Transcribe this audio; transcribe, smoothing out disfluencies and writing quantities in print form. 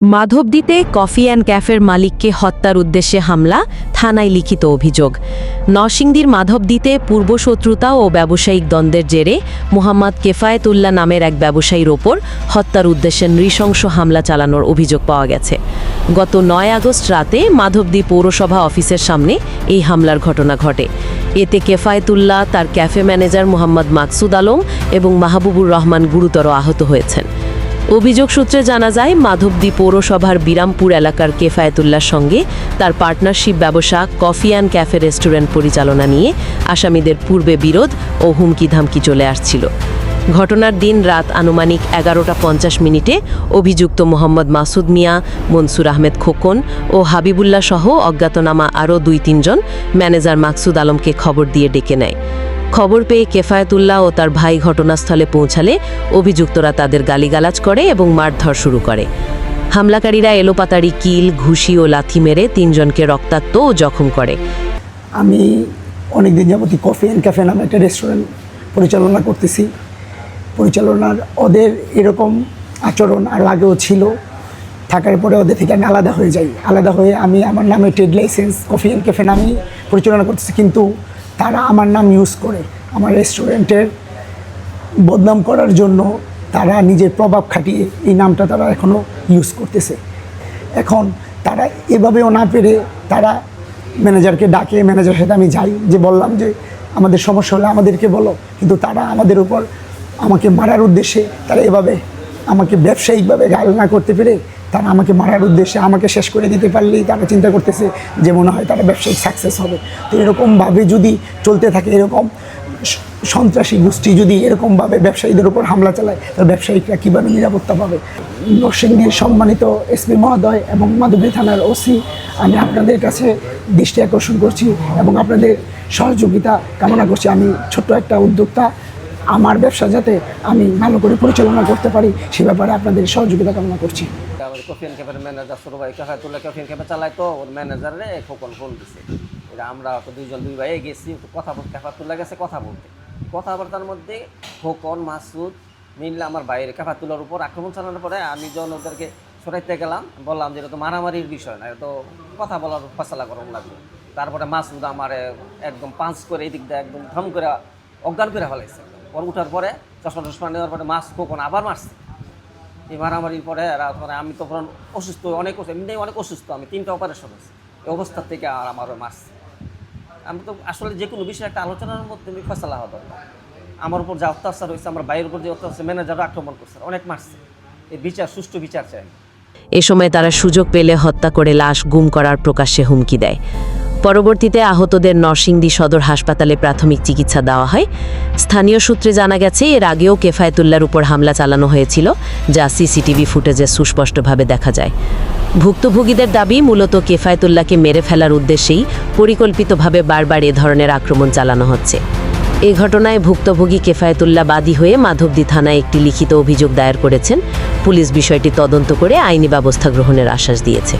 মাধবদীতে coffee and ক্যাফের মালিককে হত্যার উদ্দেশ্যে হামলা, থানায় লিখিত অভিযোগ। নরসিংদীর মাধবদীতে পূর্বশত্রুতা ও ব্যবসায়িক দ্বন্দ্বের জেরে মোহাম্মদ কেফায়েতুল্লাহ নামের এক ব্যবসায়ীর ওপর হত্যার উদ্দেশ্যে নৃশংস হামলা চালানোর অভিযোগ পাওয়া গেছে। গত ৯ আগস্ট রাতে মাধবদী পৌরসভা অফিসের সামনে এই হামলার ঘটনা ঘটে। এতে কেফায়েতুল্লাহ, তার ক্যাফে ম্যানেজার মোহাম্মদ মাকসুদ আলম এবং মাহবুবুর রহমান গুরুতর আহত হয়েছেন। অভিযোগ সূত্রে জানা যায়, মাধবদী পৌরসভার বিরামপুর এলাকার কেফায়েতুল্লাহর সঙ্গে তার পার্টনারশিপ ব্যবসা কফি অ্যান্ড ক্যাফে রেস্টুরেন্ট পরিচালনা নিয়ে আসামিদের পূর্বে বিরোধ ও হুমকি ধামকি চলে আসছিল। ঘটনার দিন রাত আনুমানিক 11:50 অভিযুক্ত মোহাম্মদ মাসুদ মিয়া, মনসুর আহমেদ খোকন ও হাবিবুল্লাহ সহ অজ্ঞাতনামা আরও 2-3 জন ম্যানেজার মাকসুদ আলমকে খবর দিয়ে ডেকে নেয়। খবর পেয়ে কেফায়েতুল্লাহ ও তার ভাই ঘটনাস্থলে পৌঁছালে অভিযুক্তরা তাদের গালিগালাজ করে এবং মারধর শুরু করে। হামলাকারীরা এলোপাতাড়ি কিল, ঘুষি ও লাথি মেরে 3 জনকে রক্তাক্ত ও জখম করে। আমি অনেকদিন যাবতই কফি অ্যান্ড ক্যাফে নামে একটা রেস্টুরেন্ট পরিচালনা করতেছি। পরিচালনার ওদের এরকম আচরণ আর আগেও ছিল, থাকার পরে ওদের থেকে আমি আলাদা হয়ে যাই। আলাদা হয়ে আমি আমার নামে trade licence coffee and cafe নামেই পরিচালনা করতেছি, কিন্তু তারা আমার নাম ইউজ করে আমার রেস্টুরেন্টের বদনাম করার জন্য তারা নিজের প্রভাব খাটিয়ে এই নামটা তারা এখনও ইউজ করতেছে। এখন তারা এভাবেও না পেরে তারা ম্যানেজারকে ডাকে, ম্যানেজারের সাথে আমি যাই, যে বললাম যে আমাদের সমস্যা হলে আমাদেরকে বলো, কিন্তু তারা আমাদের উপর আমাকে মারার উদ্দেশ্যে তারা এভাবে আমাকে ব্যবসায়িকভাবে ঘায়াল না করতে পেরে তারা আমাকে মারার উদ্দেশ্যে আমাকে শেষ করে দিতে পারলেই তারা চিন্তা করতেছে যে মনে হয় তারা ব্যবসায়িক সাকসেস হবে। তো এরকমভাবে যদি চলতে থাকে, এরকম সন্ত্রাসী গোষ্ঠী যদি এরকমভাবে ব্যবসায়ীদের উপর হামলা চালায়, তাহলে ব্যবসায়িকরা কীভাবে নিরাপত্তা পাবে? নরসিংদীর সম্মানিত এসপি মহোদয় এবং মাধবদী থানার ওসি, আমি আপনাদের কাছে দৃষ্টি আকর্ষণ করছি এবং আপনাদের সহযোগিতা কামনা করছি। আমি ছোট্ট একটা উদ্যোক্তা, আমার ব্যবসা যাতে আমি ভালো করে পরিচালনা করতে পারি সে ব্যাপারে আপনাদের সহযোগিতা কামনা করছি। কফি অ্যান্ড ক্যাফের ম্যানেজার ছোটো ভাই কেফায়েতুল্লাহ কফি অ্যান্ড ক্যাফে চালায়, তো ওর ম্যানেজারে খোকন ফোন দিছে। এটা আমরা তো দুই ভাই গেছি কথা বলতে, কেফায়েতুল্লাহ গেছে কথাবার্তার মধ্যে খোকন, মাসুদ মিললে আমার বাইরে কেফায়েতুল্লাহর উপর আক্রমণ চালানোর পরে আমি যখন ওদেরকে সরাইতে গেলাম, বললাম যে এটা তো মারামারির বিষয় না, তো কথা বলার ফয়সালা করার লাগবে। তারপরে মাসুদ আমার একদম পাঞ্চ করে এই দিক দিয়ে একদম ধম করে অজ্ঞান করে ফেলাইছে। ওর উঠার পরে চশমা নেওয়ার পরে খোকন আবার মারছে। এই মারামারির পরে আমি তখন অসুস্থ, এমনি অনেক অসুস্থ, আমি 3টা অপারেশন হয়েছি। এই অবস্থার থেকে আর আমারও মারছে। আমি তো আসলে যে কোনো বিষয়ে একটা আলোচনার মধ্যে ফয়সালা হওয়া দরকার। আমার উপর যে অত্যাচার হয়েছে, আমার বাইরের উপর যে অত্যাচার, ম্যানেজারও আক্রমণ করছে, অনেক মারছে। এই বিচার, সুষ্ঠু বিচার চাই। এ সময় তারা সুযোগ পেলে হত্যা করে লাশ গুম করার প্রকাশ্যে হুমকি দেয়। পরবর্তীতে আহতদের নরসিংদী সদর হাসপাতালে প্রাথমিক চিকিৎসা দেওয়া হয়। স্থানীয় সূত্রে জানা গেছে, এর আগেও কেফায়েতুল্লাহর উপর হামলা চালানো হয়েছিল, যা সিসিটিভি ফুটেজে সুস্পষ্টভাবে দেখা যায়। ভুক্তভোগীদের দাবি, মূলত কেফায়েতুল্লাহকে মেরে ফেলার উদ্দেশ্যেই পরিকল্পিতভাবে বারবার এ ধরনের আক্রমণ চালানো হচ্ছে। এ ঘটনায় ভুক্তভোগী কেফায়েতুল্লাহ বাদী হয়ে মাধবদী থানায় একটি লিখিত অভিযোগ দায়ের করেছেন। পুলিশ বিষয়টি তদন্ত করে আইনি ব্যবস্থা গ্রহণের আশ্বাস দিয়েছে।